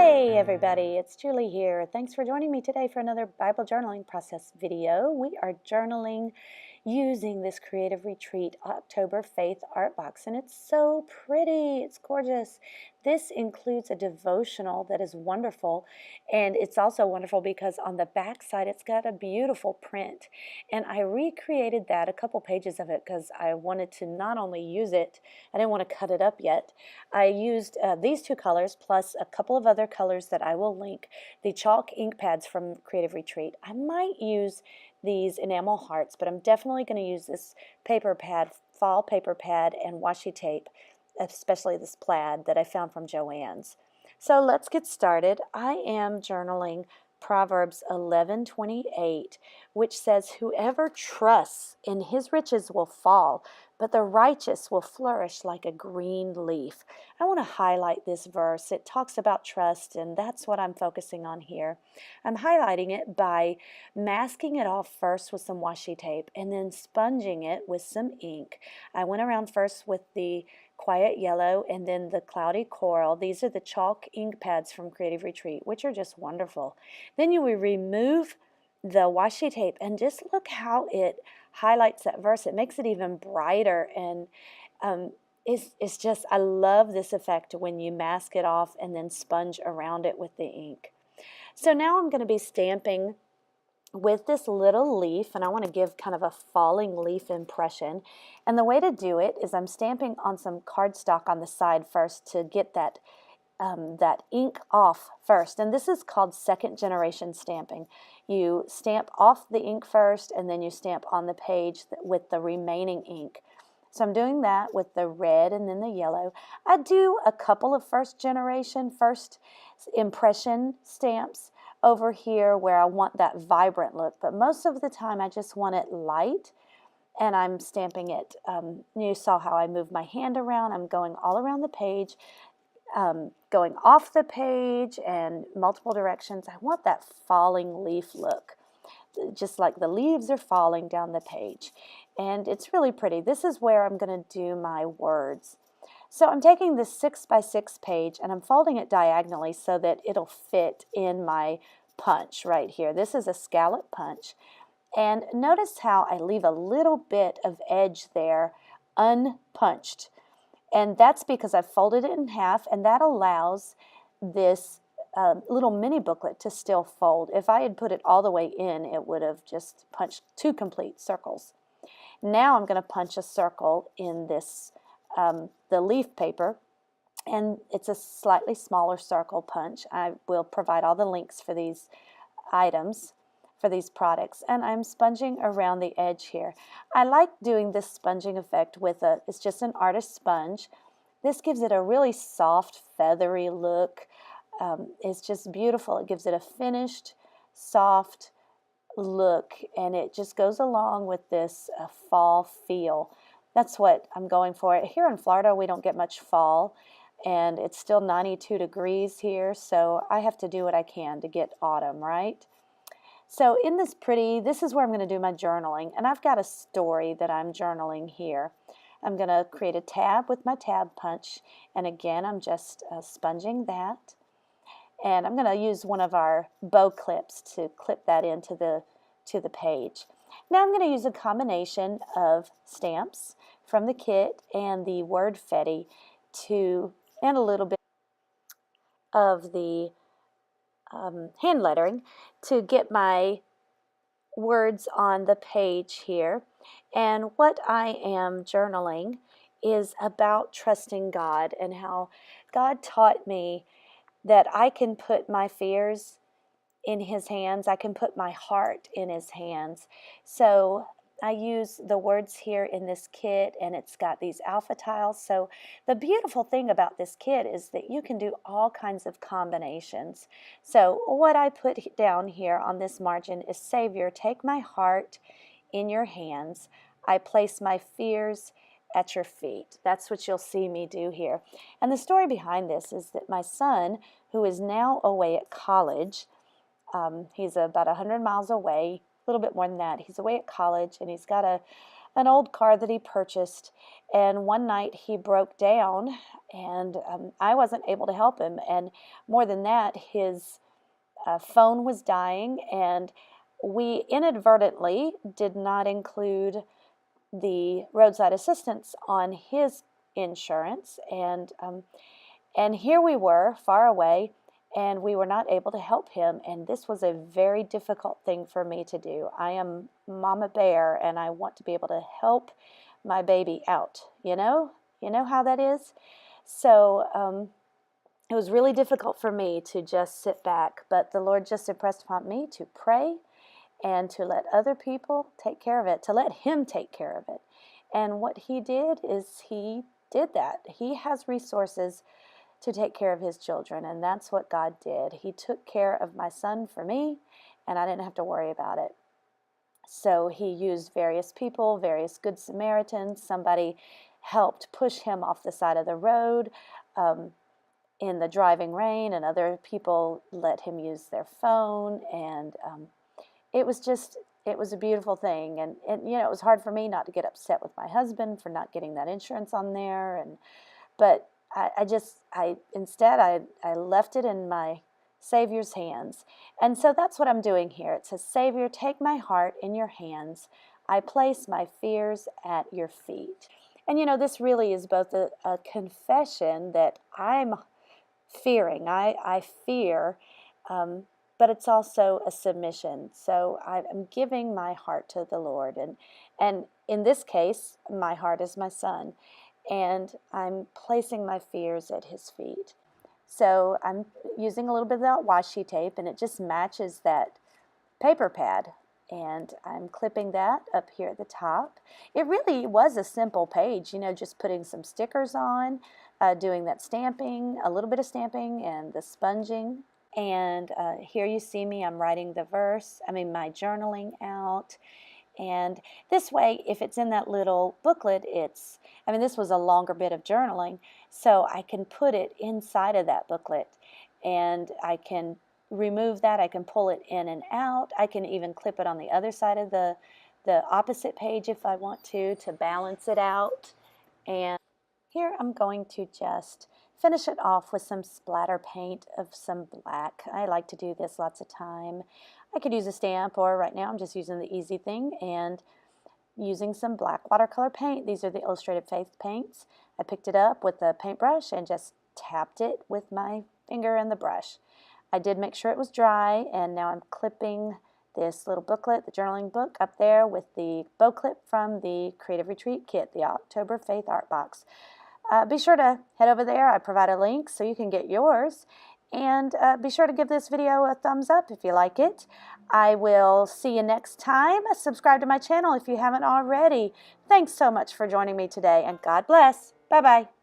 Hey everybody, it's Julie here. Thanks for joining me today for another Bible journaling process video. We are journaling using this Creative Retreat October Faith art box, and it's so pretty. It's gorgeous. This includes a devotional that is wonderful, and it's also wonderful because on the back side it's got a beautiful print, and I recreated that, a couple pages of it, because I wanted to not only use it, I didn't want to cut it up yet. I used these two colors plus a couple of other colors that I will link. The chalk ink pads from Creative Retreat. I might use these enamel hearts, but I'm definitely going to use this paper pad, fall paper pad, and washi tape, especially this plaid that I found from Joann's. So let's get started. I am journaling Proverbs 11:28, which says, "Whoever trusts in his riches will fall, but the righteous will flourish like a green leaf." I want to highlight this verse. It talks about trust, and that's what I'm focusing on here. I'm highlighting it by masking it off first with some washi tape and then sponging it with some ink. I went around first with the quiet yellow and then the cloudy coral. These are the chalk ink pads from Creative Retreat, which are just wonderful. Then you will remove the washi tape and just look how it highlights that verse. It makes it even brighter, and it's just, I love this effect when you mask it off and then sponge around it with the ink. So now I'm going to be stamping with this little leaf, and I want to give kind of a falling leaf impression. And the way to do it is I'm stamping on some cardstock on the side first to get that ink off first. And this is called second generation stamping. You stamp off the ink first, and then you stamp on the page with the remaining ink. So I'm doing that with the red and then the yellow. I do a couple of first impression stamps over here where I want that vibrant look, but most of the time I just want it light, and I'm stamping it. You saw how I moved my hand around. I'm going all around the page, going off the page and multiple directions. I want that falling leaf look, just like the leaves are falling down the page, and it's really pretty. This is where I'm going to do my words. So I'm taking this 6x6 page and I'm folding it diagonally so that it'll fit in my punch right here. This is a scallop punch. And notice how I leave a little bit of edge there unpunched. And that's because I've folded it in half, and that allows this little mini booklet to still fold. If I had put it all the way in, it would have just punched two complete circles. Now I'm going to punch a circle in this the leaf paper, and it's a slightly smaller circle punch. I will provide all the links for these items, for these products, and I'm sponging around the edge here. I like doing this sponging effect with it's just an artist sponge. This gives it a really soft, feathery look. It's just beautiful. It gives it a finished, soft look, and it just goes along with this fall feel. That's what I'm going for. Here in Florida, we don't get much fall, and it's still 92 degrees here, so I have to do what I can to get autumn, right? So in this is where I'm going to do my journaling, and I've got a story that I'm journaling here. I'm going to create a tab with my tab punch, and again, I'm just sponging that. And I'm going to use one of our bow clips to clip that into the page. Now I'm going to use a combination of stamps from the kit and the word fetty and a little bit of the hand lettering to get my words on the page here. And what I am journaling is about trusting God and how God taught me that I can put my fears in His hands. I can put my heart in His hands. So I use the words here in this kit, and it's got these alpha tiles. So the beautiful thing about this kit is that you can do all kinds of combinations. So what I put down here on this margin is, Savior, take my heart in your hands. I place my fears at your feet. That's what you'll see me do here. And the story behind this is that my son, who is now away at college, he's about 100 miles away, a little bit more than that. He's away at college, and he's got an old car that he purchased. And one night he broke down, and I wasn't able to help him. And more than that, his phone was dying, and we inadvertently did not include the roadside assistance on his insurance. And here we were, far away, and we were not able to help him. And this was a very difficult thing for me to do. I am Mama Bear, and I want to be able to help my baby out. You know how that is. So it was really difficult for me to just sit back, but the Lord just impressed upon me to pray and to let other people take care of it, to let Him take care of it. And what He did is He did that. He has resources to take care of His children, and that's what God did. He took care of my son for me, and I didn't have to worry about it. So He used various people, various good Samaritans. Somebody helped push him off the side of the road in the driving rain, and other people let him use their phone. And it was a beautiful thing. And it was hard for me not to get upset with my husband for not getting that insurance on there. But instead I left it in my Savior's hands. And so that's what I'm doing here. It says, Savior, take my heart in your hands. I place my fears at your feet. And this really is both a confession that I'm fearing. I fear, but it's also a submission. So I'm giving my heart to the Lord. And in this case, my heart is my son. And I'm placing my fears at His feet. So I'm using a little bit of that washi tape, and it just matches that paper pad. And I'm clipping that up here at the top. It really was a simple page, just putting some stickers on, doing that stamping, a little bit of stamping, and the sponging. And here you see me, I'm writing the verse, my journaling out. And this way, if it's in that little booklet, this was a longer bit of journaling, so I can put it inside of that booklet, and I can remove that, I can pull it in and out, I can even clip it on the other side of the opposite page if I want to balance it out. And here I'm going to just finish it off with some splatter paint of some black. I like to do this lots of time. I could use a stamp, or right now I'm just using the easy thing and using some black watercolor paint. These are the Illustrated Faith paints. I picked it up with a paintbrush and just tapped it with my finger and the brush. I did make sure it was dry, and now I'm clipping this little booklet, the journaling book, up there with the bow clip from the Creative Retreat Kit, the October Faith Art Box. Be sure to head over there. I provide a link so you can get yours. And be sure to give this video a thumbs up if you like it. I will see you next time. Subscribe to my channel if you haven't already. Thanks so much for joining me today, and God bless. Bye-bye.